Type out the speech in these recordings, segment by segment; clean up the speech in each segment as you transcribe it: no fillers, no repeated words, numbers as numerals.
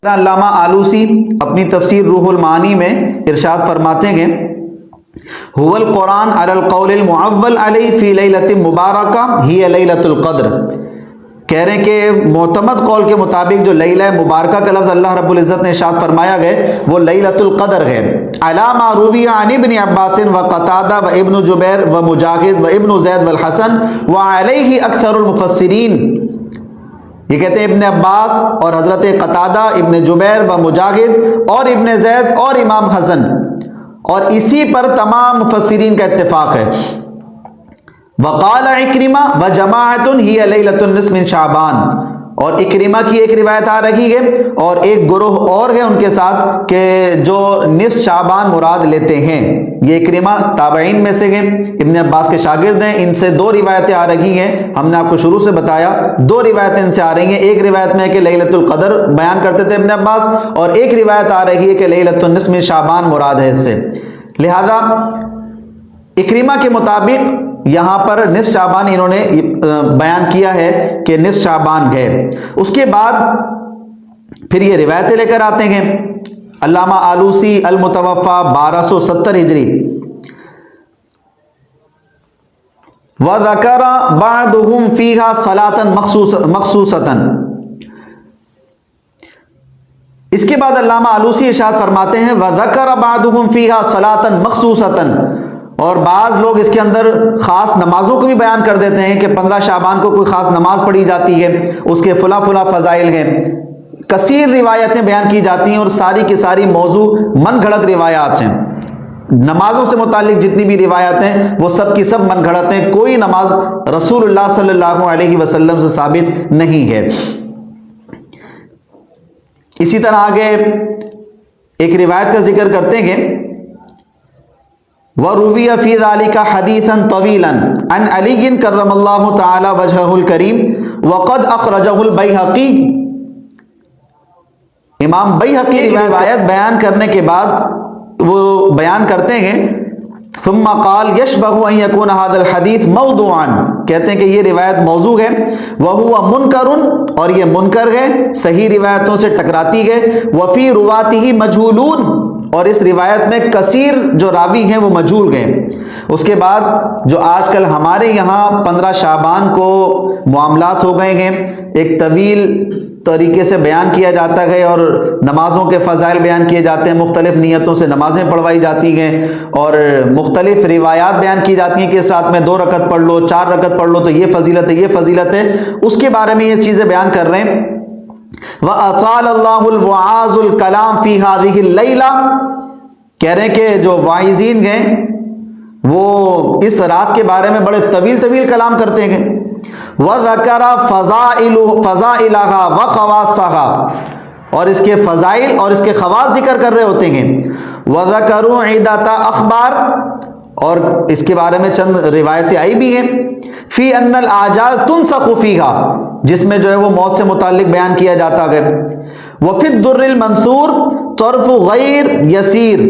علامہ آلوسی اپنی تفسیر روح المعانی میں ارشاد فرماتے ہیں هو القرآن علی القول المعول علیہ فی لیلۃ مبارکہ ہی لیلۃ القدر، کہہ رہے ہیں کہ معتمد قول کے مطابق جو لیلہ مبارکہ کا لفظ اللہ رب العزت نے ارشاد فرمایا گیا وہ لیلۃ القدر ہے۔ علی ما روی عن ابن عباس و قتادہ و ابن جبیر و مجاہد و ابن زید والحسن و علیہ اکثر المفسرین، یہ کہتے ہیں ابن عباس اور حضرت قتادہ، ابن جبیر و مجاہد اور ابن زید اور امام حسن، اور اسی پر تمام مفسرین کا اتفاق ہے۔ وقال اکرمہ وجماعۃ ہی لیلۃ النصف من شعبان، اور اکرمہ کی ایک روایت آ رہی ہے اور ایک گروہ اور ہے ان کے ساتھ کہ جو نصف شعبان مراد لیتے ہیں۔ یہ اکرمہ تابعین میں سے ہیں، ابن عباس کے شاگرد ہیں، ان سے دو روایتیں آ رہی ہیں، ہم نے آپ کو شروع سے بتایا دو روایتیں ان سے آ رہی ہیں۔ ایک روایت میں ہے کہ لیلۃ القدر بیان کرتے تھے ابن عباس، اور ایک روایت آ رہی ہے کہ لیلۃ النصف من شعبان مراد ہے اس سے۔ لہذا اکرمہ کے مطابق یہاں پر نصف شعبان انہوں نے بیان کیا ہے کہ نصف شعبان ہے۔ اس کے بعد پھر یہ روایتیں لے کر آتے ہیں۔ علامہ آلوسی المتوفى 1270 ہجری، وَذَكَرَ بَعْضُهُمْ فِيهَا صَلَاةً مَخْصُوصَةً، اس کے بعد علامہ آلوسی ارشاد فرماتے ہیں وَذَكَرَ بَعْضُهُمْ فِيهَا صَلَاةً مَخْصُوصَةً، اور بعض لوگ اس کے اندر خاص نمازوں کو بھی بیان کر دیتے ہیں کہ 15 شعبان کو کوئی خاص نماز پڑھی جاتی ہے، اس کے فلاں فلاں فضائل ہیں۔ کثیر روایتیں بیان کی جاتی ہیں اور ساری کی ساری موضوع من گھڑت روایات ہیں۔ نمازوں سے متعلق جتنی بھی روایات ہیں وہ سب کی سب من گھڑت ہیں، کوئی نماز رسول اللہ صلی اللہ علیہ وسلم سے ثابت نہیں ہے۔ اسی طرح آگے ایک روایت کا ذکر کرتے ہیں، وَرُوِيَ فِي ذَلِكَ حَدِيثًا طَوِيلًا عَنْ عَلِيٍّ كَرَّمَ اللَّهُ تَعَالَى وَجْهَهُ الْكَرِيمَ وَقَدْ أَخْرَجَهُ الْبَيْهَقِي، امام بیہقی روایت بیان کرنے کے بعد وہ بیان کرتے ہیں ثم قال يشبه ان يكون هذا الحديث موضوعا، کہتے ہیں کہ یہ روایت موضوع ہے، وهو منکر، اور یہ منکر ہے، صحیح روایتوں سے ٹکراتی ہے، وفي رواته مجهولون، اور اس روایت میں کثیر جو راوی ہیں وہ مجہول گئے۔ اس کے بعد جو آج کل ہمارے یہاں 15 شعبان کو معاملات ہو گئے ہیں، ایک طویل طریقے سے بیان کیا جاتا ہے اور نمازوں کے فضائل بیان کیے جاتے ہیں، مختلف نیتوں سے نمازیں پڑھوائی جاتی ہیں اور مختلف روایات بیان کی جاتی ہیں کہ اس رات میں 2 رکعت پڑھ لو، 4 رکعت پڑھ لو تو یہ فضیلت ہے، یہ فضیلت ہے، اس کے بارے میں یہ چیزیں بیان کر رہے ہیں۔ وَأَطَالَ اللَّهُ الْوَعَاظُ الْكَلَامِ فِي هَذِهِ اللَّيْلَةِ، کہہ رہے ہیں کہ جو واعظین ہیں وہ اس رات کے بارے میں بڑے طویل طویل کلام کرتے ہیں۔ وَذَكَرَ فَضَائِلَهَا وَخَوَاصَّهَا، اور اس کے فضائل اور اس کے خواص ذکر کر رہے ہوتے ہیں۔ وَذَكَرُوا عِدَّةَ أَخْبَارٍ، اور اس کے بارے میں چند روایتیں آئی بھی ہیں، فی ان الاجال تنسخ فیہا، جس میں جو ہے وہ موت سے متعلق بیان کیا جاتا ہے۔ وفی الدر المنثور طرف غیر یسیر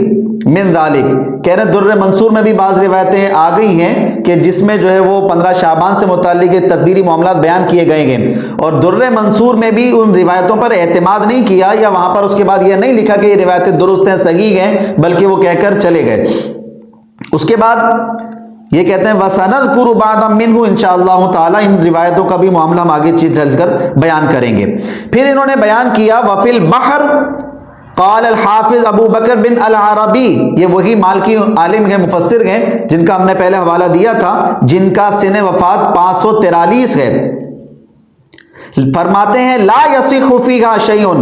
من ذالک، کہہ رہے ہیں در منصور میں بھی بعض روایتیں آ گئی ہیں کہ جس میں جو ہے وہ 15 شعبان سے متعلق تقدیری معاملات بیان کیے گئے ہیں، اور در منصور میں بھی ان روایتوں پر اعتماد نہیں کیا، یا وہاں پر اس کے بعد یہ نہیں لکھا کہ یہ روایتیں درست ہیں، صحیح ہیں، بلکہ وہ کہہ کر چلے گئے۔ اس کے بعد یہ کہتے ہیں وَسَنَذْكُرُ بَعْضًا مِّنْهُ انشاءاللہ تعالی، ان روایتوں کا بھی معاملہ ہم آگے چل کر بیان کریں گے۔ پھر انہوں نے بیان کیا وَفِي الْبَحْرِ قال الحافظ ابو بکر بن العربی، یہ وہی مالکی عالم ہیں، مفسر ہیں، جن کا ہم نے پہلے حوالہ دیا تھا، جن کا سن وفات 543 ہے، فرماتے ہیں لا یصح فیہا شیء،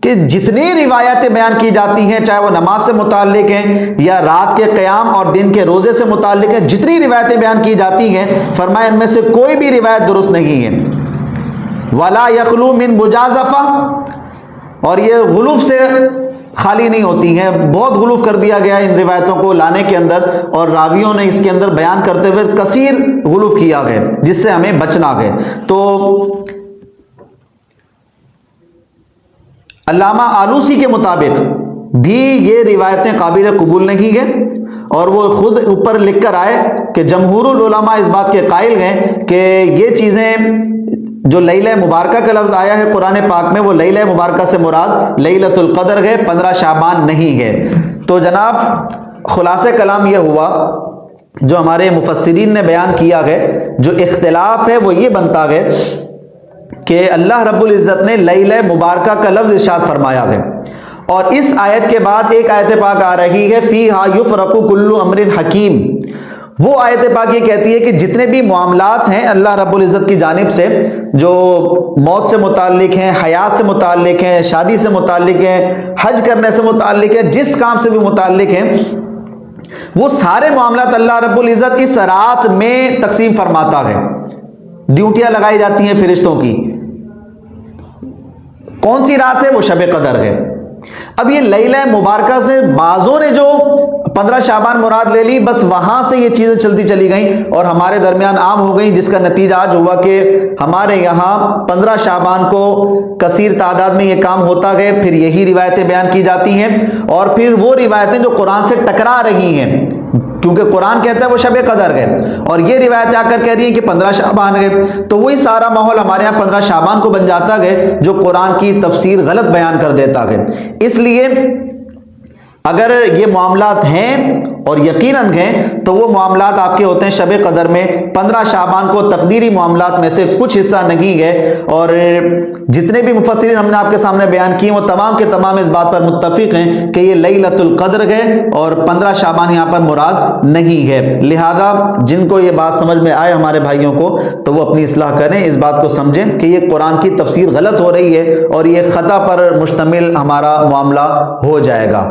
کہ جتنی روایتیں بیان کی جاتی ہیں چاہے وہ نماز سے متعلق ہیں یا رات کے قیام اور دن کے روزے سے متعلق ہیں، جتنی روایتیں بیان کی جاتی ہیں فرمایا ان میں سے کوئی بھی روایت درست نہیں ہے۔ ولا یخلو من مجازفہ، اور یہ غلوف سے خالی نہیں ہوتی ہیں، بہت غلوف کر دیا گیا ان روایتوں کو لانے کے اندر، اور راویوں نے اس کے اندر بیان کرتے ہوئے کثیر غلوف کیا گیا جس سے ہمیں بچنا ہے۔ تو علامہ آلوسی کے مطابق بھی یہ روایتیں قابل قبول نہیں ہیں، اور وہ خود اوپر لکھ کر آئے کہ جمہور العلماء اس بات کے قائل ہیں کہ یہ چیزیں جو لیلہ مبارکہ کا لفظ آیا ہے قرآن پاک میں، وہ لیلہ مبارکہ سے مراد لیلۃ القدر ہے، 15 شعبان نہیں ہے۔ تو جناب خلاصہ کلام یہ ہوا جو ہمارے مفسرین نے بیان کیا ہے، جو اختلاف ہے وہ یہ بنتا ہے کہ اللہ رب العزت نے لیلہ مبارکہ کا لفظ ارشاد فرمایا ہے، اور اس آیت کے بعد ایک آیت پاک آ رہی ہے فیہا یفرق کل امر حکیم۔ وہ آیت پاک یہ کہتی ہے کہ جتنے بھی معاملات ہیں اللہ رب العزت کی جانب سے، جو موت سے متعلق ہیں، حیات سے متعلق ہیں، شادی سے متعلق ہیں، حج کرنے سے متعلق ہے، جس کام سے بھی متعلق ہیں، وہ سارے معاملات اللہ رب العزت اس رات میں تقسیم فرماتا ہے۔ ڈیوٹیاں لگائی جاتی ہیں فرشتوں کی۔ کون سی رات ہے؟ وہ شب قدر ہے۔ اب یہ لیلہ مبارکہ سے بعضوں نے جو 15 شعبان مراد لے لی، بس وہاں سے یہ چیزیں چلتی چلی گئیں اور ہمارے درمیان عام ہو گئیں، جس کا نتیجہ آج ہوا کہ ہمارے یہاں 15 شعبان کو کثیر تعداد میں یہ کام ہوتا ہے، پھر یہی روایتیں بیان کی جاتی ہیں، اور پھر وہ روایتیں جو قرآن سے ٹکرا رہی ہیں، کیونکہ قرآن کہتا ہے وہ شب قدر ہے، اور یہ روایتیں آ کر کہہ رہی ہیں کہ 15 شعبان ہے، تو وہی سارا ماحول ہمارے یہاں 15 شعبان کو بن جاتا ہے، جو قرآن کی تفسیر غلط بیان کر دیتا ہے۔ اس لیے اگر یہ معاملات ہیں اور یقیناً ہیں تو وہ معاملات آپ کے ہوتے ہیں شب قدر میں، 15 شعبان کو تقدیری معاملات میں سے کچھ حصہ نہیں ہے، اور جتنے بھی مفسرین ہم نے آپ کے سامنے بیان کیے وہ تمام کے تمام اس بات پر متفق ہیں کہ یہ لیلۃ القدر ہے اور 15 شعبان یہاں پر مراد نہیں ہے۔ لہذا جن کو یہ بات سمجھ میں آئے ہمارے بھائیوں کو، تو وہ اپنی اصلاح کریں، اس بات کو سمجھیں کہ یہ قرآن کی تفسیر غلط ہو رہی ہے اور یہ خطا پر مشتمل ہمارا معاملہ ہو جائے گا۔